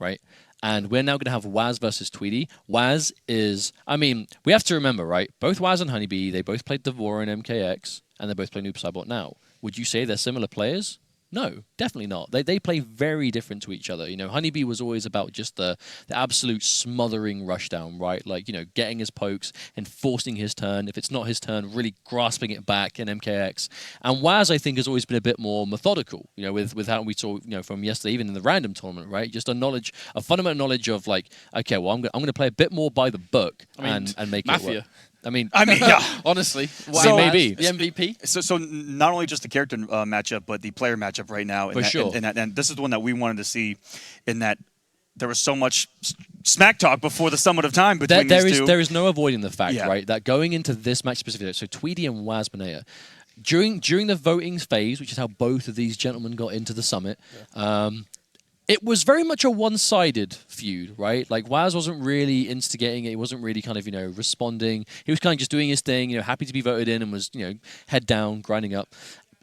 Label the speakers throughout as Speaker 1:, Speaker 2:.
Speaker 1: right? And we're now going to have Waz versus Tweedy. Waz is, I mean, we have to remember, right? Both Waz and Honeybee, they both played Devora in MKX, and they both play Noob Saibot now. Would you say they're similar players? No, definitely not. They play very different to each other. You know, Honeybee was always about just the absolute smothering rushdown, right? Like, you know, getting his pokes and forcing his turn. If it's not his turn, really grasping it back in MKX. And Waz, I think, has always been a bit more methodical, you know, with how we saw, you know, from yesterday, even in the random tournament, right? Just a fundamental knowledge of like, okay, well, I'm going to play a bit more by the book and make
Speaker 2: Mafia.
Speaker 1: it work. I mean,
Speaker 2: yeah, honestly,
Speaker 1: so maybe
Speaker 2: the MVP.
Speaker 3: So not only just the character matchup, but the player matchup right now.
Speaker 1: For sure.
Speaker 3: And this is the one that we wanted to see, in that there was so much smack talk before the Summit of Time between these two.
Speaker 1: There is no avoiding the fact, right, that going into this match specifically, so Tweedy and Waz Banea, during the voting phase, which is how both of these gentlemen got into the Summit, it was very much a one-sided feud, right? Like, Waz wasn't really instigating it. He wasn't really kind of, you know, responding. He was kind of just doing his thing, you know, happy to be voted in and was, you know, head down, grinding up.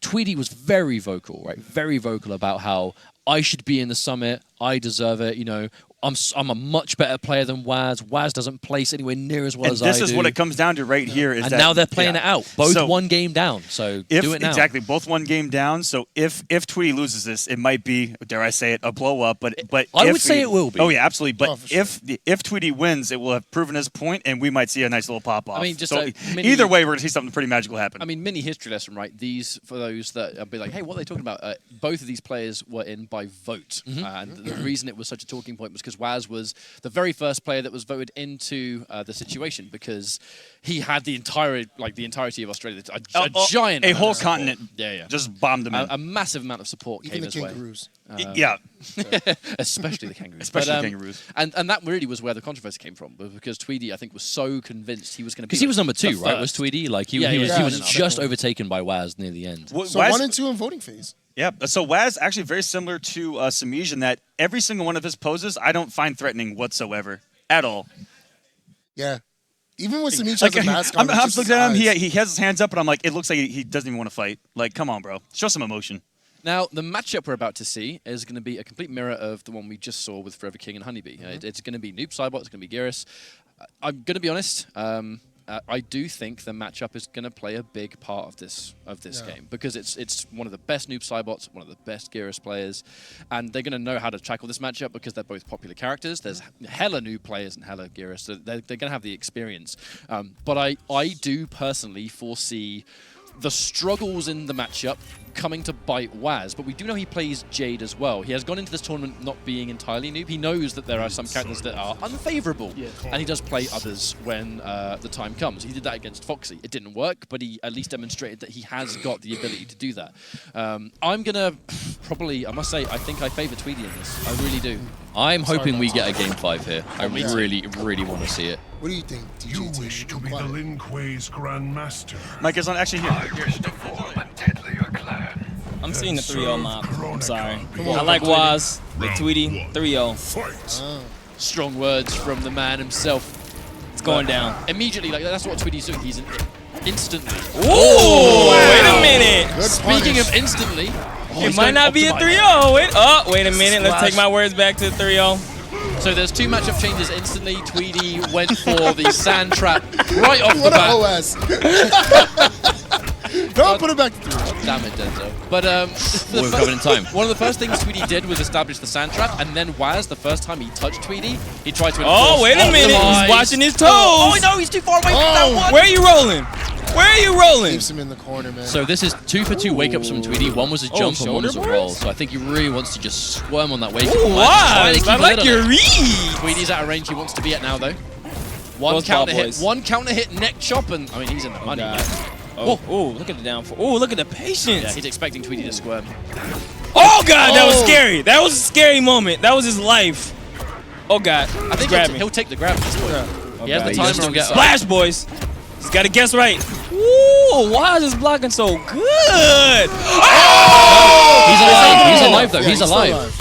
Speaker 1: Tweedy was very vocal, right? Very vocal about how I should be in the Summit. I deserve it, you know. I'm a much better player than Waz. Waz doesn't place anywhere near as well as I do.
Speaker 3: This is what it comes down to right here. Is
Speaker 1: and
Speaker 3: that,
Speaker 1: now they're playing it out. Both one game down, so do it now.
Speaker 3: Exactly, both one game down. So if Tweedy loses this, it might be, dare I say it, a blow up. But
Speaker 1: I would say it will be.
Speaker 3: Oh yeah, absolutely. But if Tweedy wins, it will have proven his point, and we might see a nice little pop off.
Speaker 2: I mean, just
Speaker 3: so either way, we're gonna see something pretty magical happen.
Speaker 2: I mean, mini history lesson, right? These, for those that be like, hey, what are they talking about? Both of these players were in by vote, and the reason it was such a talking point was because Waz was the very first player that was voted into the situation, because he had the entirety of Australia, a giant,
Speaker 3: a whole continent, just bombed him in.
Speaker 2: A massive amount of support
Speaker 4: Even
Speaker 2: came
Speaker 4: the
Speaker 2: his way.
Speaker 4: kangaroos.
Speaker 2: Especially the kangaroos.
Speaker 3: Especially the kangaroos.
Speaker 2: And that really was where the controversy came from, because Tweedy, I think, was so convinced he was going to be.
Speaker 1: Because he was number 2, right? Was Tweedy? Like he was just overtaken by Waz near the end.
Speaker 4: So Waz, 1 and 2 in voting phase.
Speaker 3: Yeah, so Waz actually very similar to Samij in that every single one of his poses I don't find threatening whatsoever at all.
Speaker 4: Yeah. Even when Samij has a mask on,
Speaker 3: I'm looking at him, he has his hands up, and I'm like, it looks like he doesn't even want to fight. Like, come on, bro. Show some emotion.
Speaker 2: Now, the matchup we're about to see is going to be a complete mirror of the one we just saw with Forever King and Honeybee. It's going to be Noob Saibot, it's going to be Geras. I'm going to be honest, I do think the matchup is going to play a big part of this game, because it's one of the best Noob Saibots, one of the best Geras players, and they're going to know how to tackle this matchup because they're both popular characters. There's hella Noob players and hella Geras, so they're going to have the experience. But I do personally foresee the struggles in the matchup coming to bite Waz, but we do know he plays Jade as well. He has gone into this tournament not being entirely noob. He knows that there are some characters that are unfavorable, and he does play others when the time comes. He did that against Foxy. It didn't work, but he at least demonstrated that he has got the ability to do that. I'm gonna probably, I must say, I think I favor Tweedy in this. I really do.
Speaker 1: I'm hoping we get a game 5 here. I really want to see it.
Speaker 4: What do you think, DJ?
Speaker 5: You wish to be the Lin Kuei's Grandmaster.
Speaker 3: Mike is on actually here.
Speaker 6: I'm seeing the 3-0 mob. I'm sorry. I like Waz, the Tweedy, 3-0.
Speaker 2: Strong words from the man himself.
Speaker 6: It's going down.
Speaker 2: Immediately, like that's what Tweedy's doing. He's instantly.
Speaker 6: Ooh, wait a minute.
Speaker 2: Speaking of instantly,
Speaker 6: it might not be a 3-0. Wait a minute. Let's take my words back to 3-0.
Speaker 2: So there's 2 matchup changes instantly. Tweedy went for the sand trap right off the bat.
Speaker 4: Don't put it back to 3.
Speaker 2: Damn it, Denzo. But
Speaker 1: we're coming in time.
Speaker 2: One of the first things Tweedy did was establish the sand trap, and then Waz, the first time he touched Tweedy, he tried to.
Speaker 6: Oh, wait a minute! He's watching his toes.
Speaker 2: Oh no, he's too far away from that one.
Speaker 6: Where are you rolling? Where are you rolling?
Speaker 4: Keeps him in the corner, man.
Speaker 1: So this is 2 for 2 wake-ups from Tweedy. One was a jump and one was a roll. So I think he really wants to just squirm on that wake-up.
Speaker 6: Waz, I like your read.
Speaker 2: Tweedy's out of range he wants to be at now, though. One counter hit, neck chop, and I mean, he's in the money.
Speaker 6: Oh, look at the downfall. Oh, look at the patience.
Speaker 2: Yeah, he's expecting Tweedy to squirm.
Speaker 6: Oh, God, that was scary. That was a scary moment. That was his life. Oh, God. I think
Speaker 2: he'll take the grab at this point. He has the timer on get
Speaker 6: Splash, boys. He's got to guess right. Ooh, why is this blocking so good?
Speaker 1: Oh! He's alive, though. He's alive.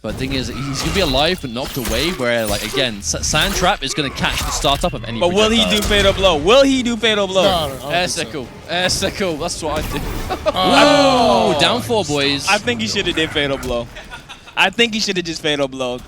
Speaker 1: But the thing is, he's going to be alive but knocked away, where, like, again, Sand Trap is going to catch the startup of any.
Speaker 6: But will he do fatal blow? Will he do fatal blow?
Speaker 4: No,
Speaker 2: air sickle. Air sickle. That's what I do.
Speaker 1: Oh, down 4, boys.
Speaker 6: I think he should have did fatal blow. I think he should have just fatal blow.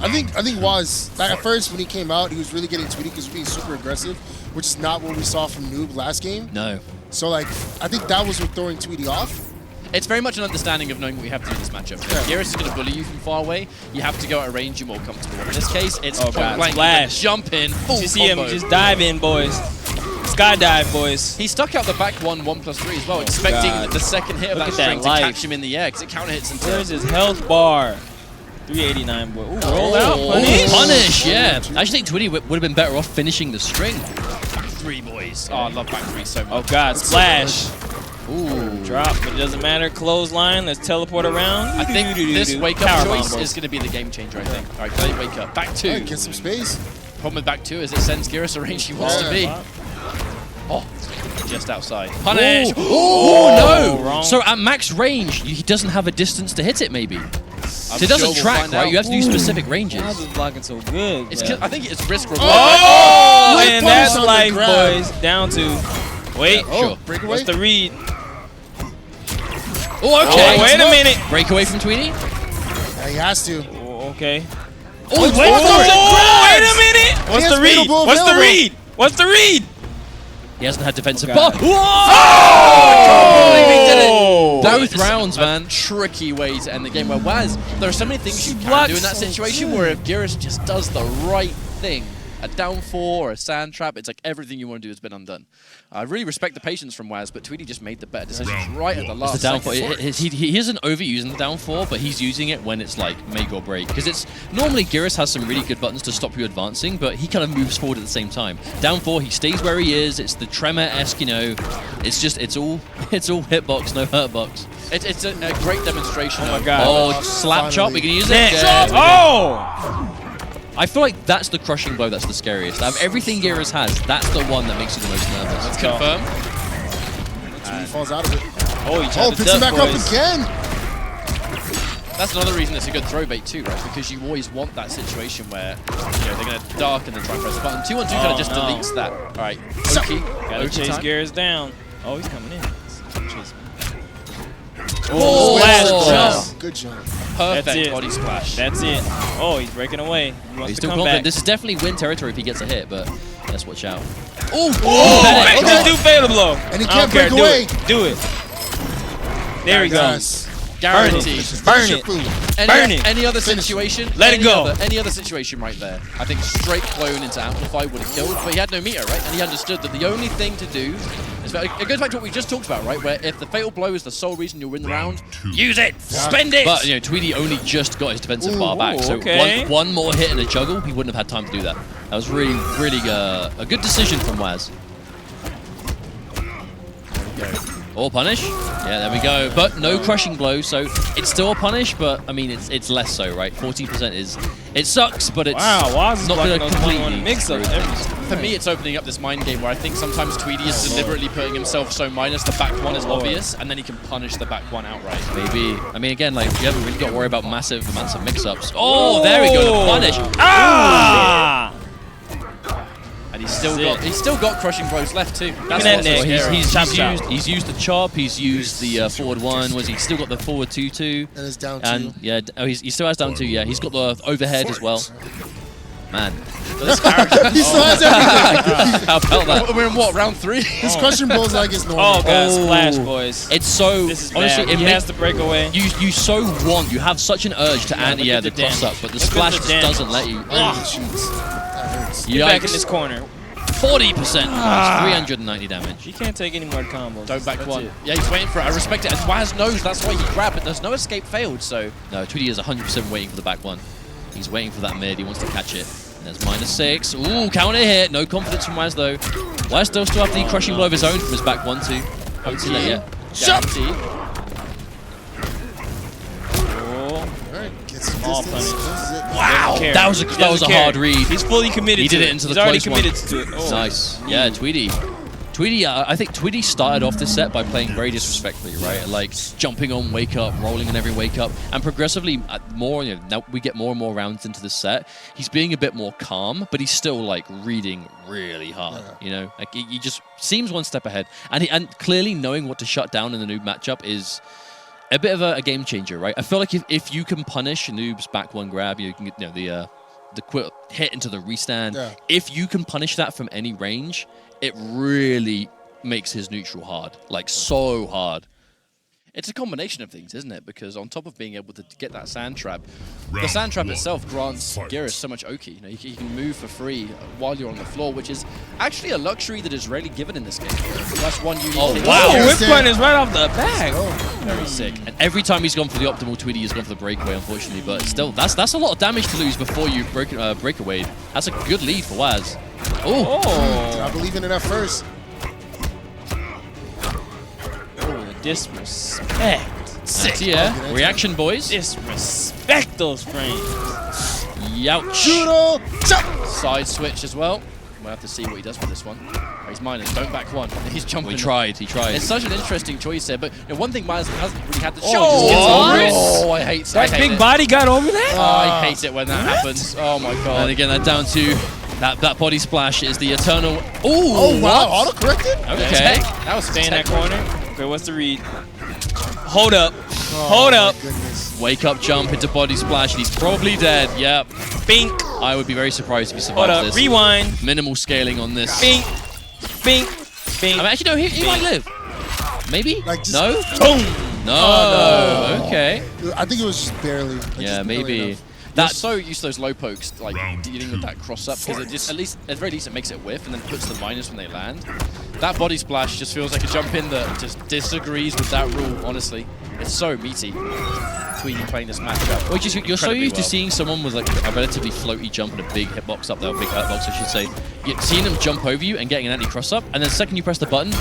Speaker 4: I think Waz, like at first when he came out, he was really getting Tweedy because he was being super aggressive, which is not what we saw from Noob last game.
Speaker 1: No.
Speaker 4: So like, I think that was what throwing Tweedy off.
Speaker 2: It's very much an understanding of knowing what you have to do in this matchup. If Geras is going to bully you from far away, you have to go at a range you're more comfortable. In this case, it's point blank.
Speaker 6: Splash.
Speaker 2: Jump in, full
Speaker 6: You see him
Speaker 2: combo.
Speaker 6: just dive in, boys. Skydive, boys.
Speaker 2: He stuck out the back 1/3 as well, expecting
Speaker 6: God.
Speaker 2: the second hit of
Speaker 6: Look
Speaker 2: that
Speaker 6: at that
Speaker 2: string to
Speaker 6: life.
Speaker 2: catch him in the air, because it counter hits into
Speaker 6: There's his health bar. 389, boy. Ooh, roll out,
Speaker 1: Oh,
Speaker 6: punish.
Speaker 1: punish, yeah. I actually think Tweedy would have been better off finishing the string.
Speaker 2: back 3, boys. Oh, I love back 3 so much.
Speaker 6: Oh, God, splash.
Speaker 1: Ooh.
Speaker 6: Drop, but it doesn't matter. Clothesline, let's teleport around.
Speaker 2: I think this wake-up
Speaker 6: Power
Speaker 2: choice
Speaker 6: bomb,
Speaker 2: is going to be the game changer, I think. All right, play wake up. Back 2.
Speaker 4: Get some space.
Speaker 2: Problem with back 2 is it sends Geras a range he wants to be. Oh, just outside.
Speaker 1: Punish!
Speaker 2: Ooh.
Speaker 1: Oh, no!
Speaker 6: wrong.
Speaker 1: So at max range, he doesn't have a distance to hit it, maybe. So it doesn't
Speaker 2: sure we'll
Speaker 1: track,
Speaker 2: find
Speaker 1: right?
Speaker 2: out.
Speaker 1: You have to do specific ranges.
Speaker 6: Why is this blocking so good?
Speaker 2: It's,
Speaker 6: bro?
Speaker 2: I think it's risk reward.
Speaker 6: Oh,
Speaker 4: Quick
Speaker 6: and
Speaker 4: punish
Speaker 6: that's
Speaker 4: on the
Speaker 6: life,
Speaker 4: grab.
Speaker 6: boys. Down to. Wait.
Speaker 4: Oh,
Speaker 1: Sure.
Speaker 4: breakaway.
Speaker 6: What's the read?
Speaker 1: Oh, okay.
Speaker 6: Oh, wait a minute.
Speaker 1: Breakaway from Tweedy.
Speaker 4: Yeah, he has to.
Speaker 6: Oh, okay.
Speaker 1: Oh,
Speaker 6: Oh, wait a minute. What's
Speaker 4: has
Speaker 6: the read?
Speaker 4: fatal blow
Speaker 6: What's the
Speaker 4: available.
Speaker 6: read? What's the read?
Speaker 1: He hasn't had defensive
Speaker 6: God.
Speaker 1: bar.
Speaker 2: Oh, he did it.
Speaker 1: Both rounds, man.
Speaker 2: Tricky way to end the game. Where Waz, there are so many things you can
Speaker 6: Blocks
Speaker 2: do in that
Speaker 6: so
Speaker 2: situation where if Geras just does the right thing, a down 4 or a sand trap, it's like everything you want to do has been undone. I really respect the patience from Waz, but Tweedy just made the better decisions right at the last
Speaker 1: The down 4.
Speaker 2: second.
Speaker 1: He isn't overusing the down 4, but he's using it when it's like make or break. Because it's normally Geras has some really good buttons to stop you advancing, but he kind of moves forward at the same time. Down 4, he stays where he is. It's the Tremor-esque, you know. It's just it's all hitbox, no hurtbox.
Speaker 2: It's a great demonstration.
Speaker 6: Oh my
Speaker 2: of
Speaker 6: God.
Speaker 1: Oh, slap chop. We can use it.
Speaker 6: Next.
Speaker 1: Yeah.
Speaker 6: Oh!
Speaker 1: I feel like that's the crushing blow. That's the scariest. Out of everything Geras has, that's the one that makes you the most nervous.
Speaker 2: Let's confirm.
Speaker 4: Tweedy falls out of it.
Speaker 6: Oh, he
Speaker 4: Oh,
Speaker 6: tried to
Speaker 4: picks him
Speaker 6: duck,
Speaker 4: back up
Speaker 6: boys.
Speaker 4: again.
Speaker 2: That's another reason it's a good throw bait too, right? Because you always want that situation where they're going to dark and then try and press the button. 2-1-2 kind of just
Speaker 6: no.
Speaker 2: deletes that. All right, Oki.
Speaker 6: Gotta
Speaker 2: Oki
Speaker 6: chase
Speaker 2: time.
Speaker 6: Geras down. Oh, he's coming in. Chase him.
Speaker 1: Oh,
Speaker 6: splash,
Speaker 1: oh,
Speaker 6: boys.
Speaker 4: Jump. Good jump.
Speaker 2: Perfect
Speaker 6: That's it.
Speaker 2: body splash.
Speaker 6: That's it. Oh, he's breaking away. He wants
Speaker 1: He's
Speaker 6: to
Speaker 1: still
Speaker 6: come
Speaker 1: confident.
Speaker 6: back.
Speaker 1: This is definitely win territory if he gets a hit, but let's watch out.
Speaker 6: Oh,
Speaker 1: Bennett.
Speaker 6: okay. Just do fatal blow.
Speaker 4: And he
Speaker 6: I don't
Speaker 4: can't
Speaker 6: care.
Speaker 4: break away.
Speaker 6: Do it. There he goes.
Speaker 4: Yes.
Speaker 2: Guaranteed.
Speaker 6: Burn
Speaker 4: Your
Speaker 6: it.
Speaker 4: food.
Speaker 6: Burn it.
Speaker 2: Any other situation?
Speaker 6: Let it go.
Speaker 2: Any other situation right there? I think straight clone into Amplify would have killed, but he had no meter, right? And he understood that the only thing to do is it goes back to what we just talked about, right? Where if the fatal blow is the sole reason you'll win the round, use it, spend it.
Speaker 1: But, you know, Tweedy only just got his defensive bar back, so
Speaker 6: okay.
Speaker 1: one more hit and a juggle, he wouldn't have had time to do that. That was really a good decision from Waz. Or punish. Yeah, there we go. But no crushing blow, so it's still a punish, but I mean, it's less so, right? 14% is, it sucks, but it's
Speaker 6: Wow, Waz is
Speaker 1: not
Speaker 6: blocking
Speaker 1: going to
Speaker 6: those
Speaker 1: completely
Speaker 6: one-on-one mix-ups.
Speaker 2: For me, it's opening up this mind game where I think sometimes Tweedy is deliberately putting himself so minus the back one is obvious, and then he can punish the back one outright.
Speaker 1: Maybe. I mean, again, like, you haven't really got to worry about massive amounts of mix-ups. Oh, there we go, the punish.
Speaker 6: Ah!
Speaker 2: And he's still got crushing blows left too. That's
Speaker 6: that
Speaker 2: what's so
Speaker 6: neck.
Speaker 2: scary.
Speaker 1: He's used the chop, he's used the forward 1, he's still got the forward 2-2.
Speaker 4: And it's down 2.
Speaker 1: And yeah, he still has down 2, yeah. He's got the overhead as well. Man.
Speaker 4: He still has everything.
Speaker 1: How about that?
Speaker 2: We're in what, round 3?
Speaker 4: His crushing blows like it's normal.
Speaker 6: Oh, God, splash, boys.
Speaker 1: It's so,
Speaker 6: This is
Speaker 1: honestly,
Speaker 6: bad.
Speaker 1: it
Speaker 6: He has
Speaker 1: makes,
Speaker 6: to break away.
Speaker 1: you have such an urge to
Speaker 6: look at
Speaker 1: the
Speaker 6: the damage.
Speaker 1: cross up, but the
Speaker 6: Look at
Speaker 1: splash
Speaker 6: the
Speaker 1: just
Speaker 6: damage.
Speaker 1: doesn't let you.
Speaker 4: Oh, jeez. That hurts.
Speaker 6: Get back in
Speaker 1: Yikes.
Speaker 6: this corner.
Speaker 1: 40%. 390 damage.
Speaker 6: He can't take any more combos.
Speaker 2: Don't back
Speaker 6: That's
Speaker 2: one.
Speaker 6: it.
Speaker 2: Yeah, he's waiting for it. I respect it. And Waz knows that's why he grabbed it. There's no escape failed, so.
Speaker 1: No, Tweedy is 100% waiting for the back one. He's waiting for that mid. He wants to catch it. And there's -6. Ooh, counter hit. No confidence from Waz, though. Waz still have the crushing blow of his own from his back 1-2. Haven't seen that yet.
Speaker 2: Guaranteed.
Speaker 6: Oh,
Speaker 4: Alright, get some
Speaker 6: Small
Speaker 4: distance.
Speaker 6: punish.
Speaker 4: This is it.
Speaker 1: Wow,
Speaker 6: care.
Speaker 1: that was a
Speaker 6: He
Speaker 1: that was a
Speaker 6: doesn't
Speaker 1: hard
Speaker 6: care.
Speaker 1: read.
Speaker 6: He's fully committed
Speaker 1: He
Speaker 6: to
Speaker 1: did it into the
Speaker 6: He's already
Speaker 1: close one.
Speaker 6: committed to it. Oh.
Speaker 1: Nice. Yeah, Tweedy. Tweedy, I think Tweedy started off this set by playing very disrespectfully, right? Like jumping on wake up, rolling on every wake up, and progressively more. You know, now we get more and more rounds into the set. He's being a bit more calm, but he's still like reading really hard. You know, like he just seems one step ahead, and clearly knowing what to shut down in the Noob matchup is. a bit of a game changer, right? I feel like if you can punish Noob's back one grab, you can get the quick hit into the restand.
Speaker 4: Yeah.
Speaker 1: If you can punish that from any range, it really makes his neutral hard, like so hard.
Speaker 2: It's a combination of things, isn't it? Because on top of being able to get that sand trap, the sand trap itself grants Geras so much Oki. You know, you can move for free while you're on the floor, which is actually a luxury that is rarely given in this game. That's one unique thing.
Speaker 6: Wow,
Speaker 4: Yeah,
Speaker 6: whip
Speaker 4: yeah.
Speaker 6: punish right off the back.
Speaker 2: Very sick.
Speaker 1: And every time he's gone for the optimal, Tweedy has gone for the breakaway, unfortunately. But still, that's a lot of damage to lose before you breakaway. That's a good lead for Waz. Oh,
Speaker 4: I believe in it at first.
Speaker 6: Oh, disrespect.
Speaker 1: sick. Yeah, reaction, boys.
Speaker 6: Disrespect those frames.
Speaker 1: Youch.
Speaker 4: Judo.
Speaker 2: Side switch as well. We'll have to see what he does with this one. Oh, he's minus. Don't back one. He's jumping.
Speaker 1: He tried.
Speaker 2: It's such an interesting choice there, but one thing Miles hasn't really had the
Speaker 6: Oh,
Speaker 2: shot. Just gets
Speaker 6: what?
Speaker 2: over it. Oh, I hate
Speaker 6: That
Speaker 2: I hate
Speaker 6: big
Speaker 2: it.
Speaker 6: body got over that?
Speaker 2: Oh, I hate it when that happens. Oh my god.
Speaker 1: And again, that down to that body splash is the eternal.
Speaker 4: Oh, wow.
Speaker 1: what?
Speaker 4: Auto-corrected?
Speaker 1: Okay.
Speaker 2: That was
Speaker 6: Stay in that
Speaker 2: tech.
Speaker 6: corner. Okay, what's the read? Hold up. Hold up.
Speaker 4: Goodness.
Speaker 1: Wake up, jump into body splash, and he's probably dead. Yep.
Speaker 6: Bink.
Speaker 1: I would be very surprised if he
Speaker 6: Hold
Speaker 1: survives
Speaker 6: up.
Speaker 1: this.
Speaker 6: Rewind.
Speaker 1: Minimal scaling on this.
Speaker 6: Bink. Bink. Bink.
Speaker 1: I mean, actually, no, he might live. Maybe?
Speaker 4: Like, just-
Speaker 1: No?
Speaker 6: Boom.
Speaker 1: No. Okay.
Speaker 4: I think it was just barely. Like,
Speaker 1: Yeah,
Speaker 4: just barely
Speaker 1: maybe.
Speaker 4: enough.
Speaker 2: That's
Speaker 1: That's
Speaker 2: so used to those low pokes, like
Speaker 5: Round
Speaker 2: dealing with that cross up, because it just at the very least it makes it whiff and then puts the minus when they land. That body splash just feels like a jump in that just disagrees with that rule. Honestly, it's so meaty. Tweedy playing this matchup.
Speaker 1: Well, you're so
Speaker 2: incredibly
Speaker 1: used to
Speaker 2: well.
Speaker 1: seeing someone with like a relatively floaty jump and a big hitbox up there, a big hurtbox, I should say. You're seeing them jump over you and getting an anti-cross up, and then the second you press the button,
Speaker 4: There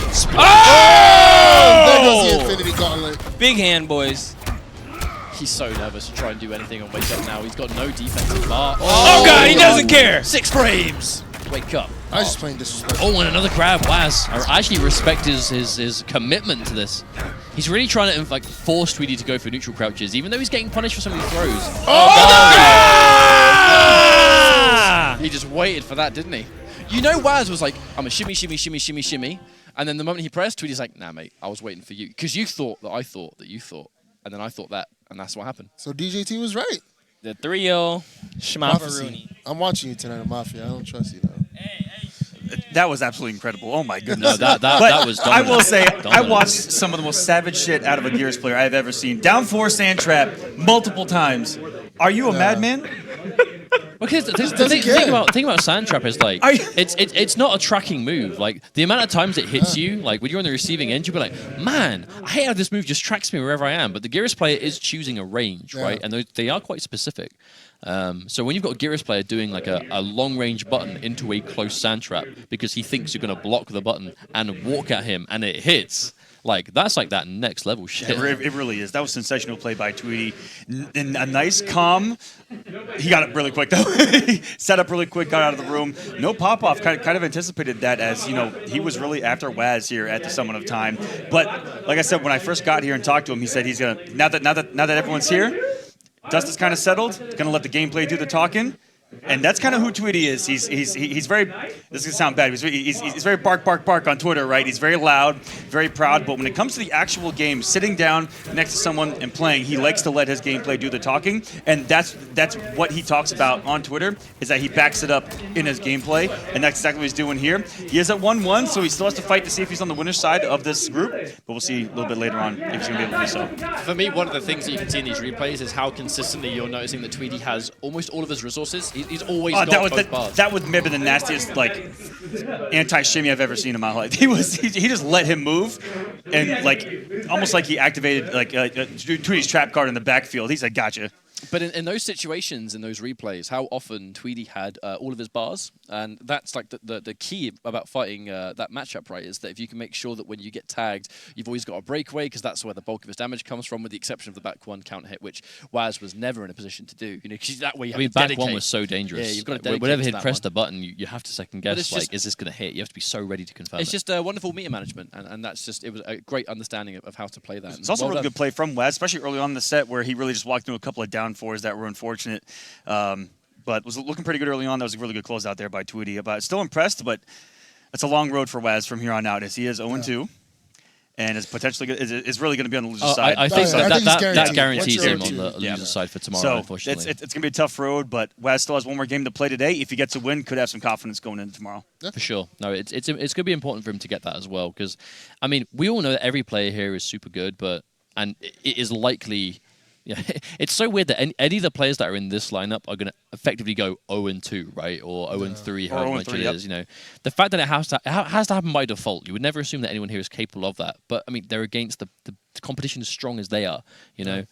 Speaker 4: goes the Infinity Gauntlet.
Speaker 6: Big hand, boys.
Speaker 2: He's so nervous to try and do anything on wake up now. He's got no defensive bar.
Speaker 6: Oh, God, he doesn't care.
Speaker 2: 6 frames. Wake up.
Speaker 4: I was just playing disrespectful.
Speaker 1: oh, and another grab, Waz. I actually respect his commitment to this. He's really trying to like force Tweedy to go for neutral crouches, even though he's getting punished for some of the throws.
Speaker 6: Ah!
Speaker 2: He just waited for that, didn't he? You know, Waz was like, I'm a shimmy, shimmy, shimmy, shimmy, shimmy. And then the moment he pressed, Tweedy's like, nah, mate, I was waiting for you. Because you thought that I thought that you thought. And then I thought that. And that's what happened.
Speaker 4: So DJT was right.
Speaker 6: The 3-0 Schmafaruni.
Speaker 4: Prophecy. I'm watching you tonight at Mafia. I don't trust you, though.
Speaker 3: That was absolutely incredible. Oh my
Speaker 1: No,
Speaker 3: goodness.
Speaker 1: that
Speaker 3: But
Speaker 1: was
Speaker 3: I
Speaker 1: dominant.
Speaker 3: will say, I
Speaker 1: Dominant.
Speaker 3: watched some of the most savage shit out of a Geras player I've ever seen. Down 4 sand trap multiple times. Are you a madman?
Speaker 1: Because the
Speaker 4: doesn't
Speaker 1: thing
Speaker 4: care.
Speaker 1: about sand trap is like
Speaker 3: Are you-
Speaker 1: it's not a tracking move. Like the amount of times it hits you, like when you're on the receiving end, you'll be like, man, I hate how this move just tracks me wherever I am. But the Geras player is choosing a range, right? And they are quite specific. So when you've got a Geras player doing like a long range button into a close sand trap because he thinks you're gonna block the button and walk at him and it hits. Like that's like that next level shit.
Speaker 3: It really is. That was sensational play by Tweedy. And a nice calm. He got it really quick though. Set up really quick, got out of the room. No pop off. Kind of anticipated that, as you know, he was really after Waz here at the Summit of Time. But like I said, when I first got here and talked to him, he said he's gonna now that everyone's here, dust is kind of settled. Gonna let the gameplay do the talking. And that's kind of who Tweedy is. He's very. This is gonna sound bad. He's very bark on Twitter, right? He's very loud, very proud. But when it comes to the actual game, sitting down next to someone and playing, he likes to let his gameplay do the talking. And that's what he talks about on Twitter, is that he backs it up in his gameplay, and that's exactly what he's doing here. He is at 1-1, so he still has to fight to see if he's on the winner's side of this group. But we'll see a little bit later on if he's gonna be able to do so.
Speaker 2: For me, one of the things that you can see in these replays is how consistently you're noticing that Tweedy has almost all of his resources. He's always got both bars.
Speaker 3: That was maybe the nastiest anti-shimmy I've ever seen in my life. He just let him move, and almost like he activated Tweedy's trap card in the backfield. He's like, gotcha.
Speaker 2: But in those situations, in those replays, how often Tweedy had all of his bars, and that's like the key about fighting that matchup, right? Is that if you can make sure that when you get tagged, you've always got a breakaway, because that's where the bulk of his damage comes from, with the exception of the back one counter hit, which Waz was never in a position to do. You know, because that way you have to
Speaker 1: back
Speaker 2: dedicate.
Speaker 1: one was so dangerous.
Speaker 2: Yeah, you've got to
Speaker 1: Like,
Speaker 2: dedicate
Speaker 1: whenever
Speaker 2: to
Speaker 1: he'd
Speaker 2: that
Speaker 1: press
Speaker 2: one.
Speaker 1: the button, you have to second guess.
Speaker 2: it's
Speaker 1: Like,
Speaker 2: just-
Speaker 1: is this going to hit? You have to be so ready to confirm.
Speaker 2: It's just a wonderful meter management, and that's just, it was a great understanding of how to play that.
Speaker 3: It's also
Speaker 2: Well
Speaker 3: a really
Speaker 2: done.
Speaker 3: good play from Waz, especially early on in the set, where he really just walked through a couple of down 4s that were unfortunate. But was looking pretty good early on. That was a really good closeout there by Tweedy. But still impressed, but it's a long road for Waz from here on out, as he is 0-2. and is potentially is really going to be on the loser
Speaker 1: Oh,
Speaker 3: side.
Speaker 1: I think
Speaker 4: Oh, yeah, I think he's
Speaker 1: that
Speaker 4: guaranteed.
Speaker 1: guarantees him on
Speaker 4: Guaranteed.
Speaker 1: the loser side for tomorrow,
Speaker 3: So
Speaker 1: unfortunately.
Speaker 3: it's going to be a tough road, but Waz still has one more game to play today. If he gets a win, could have some confidence going into tomorrow.
Speaker 1: For sure. No, it's going to be important for him to get that as well because, I mean, we all know that every player here is super good, and it is likely. Yeah, it's so weird that any of the players that are in this lineup are going to effectively go 0-2, right, or 0-3, however much
Speaker 3: 0-3,
Speaker 1: it
Speaker 3: yep.
Speaker 1: is. You know, the fact that it has to happen by default. You would never assume that anyone here is capable of that. But I mean, they're against the competition as strong as they are. You know.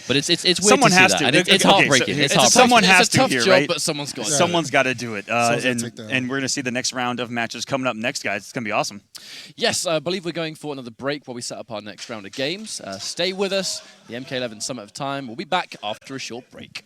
Speaker 1: But it's weird
Speaker 3: Someone
Speaker 1: to see
Speaker 3: has
Speaker 1: that,
Speaker 3: to.
Speaker 1: and it's
Speaker 3: Okay, so
Speaker 1: heartbreaking. It's heartbreaking.
Speaker 3: someone has
Speaker 2: it's a
Speaker 3: to
Speaker 2: tough
Speaker 3: here,
Speaker 2: job,
Speaker 3: right?
Speaker 2: but someone's got to.
Speaker 3: Someone's got to do it,
Speaker 4: Someone's gotta take that.
Speaker 3: and we're going to see the next round of matches coming up next, guys. It's going to be awesome.
Speaker 2: Yes, I believe we're going for another break while we set up our next round of games. Stay with us. The MK11 Summit of Time. We'll be back after a short break.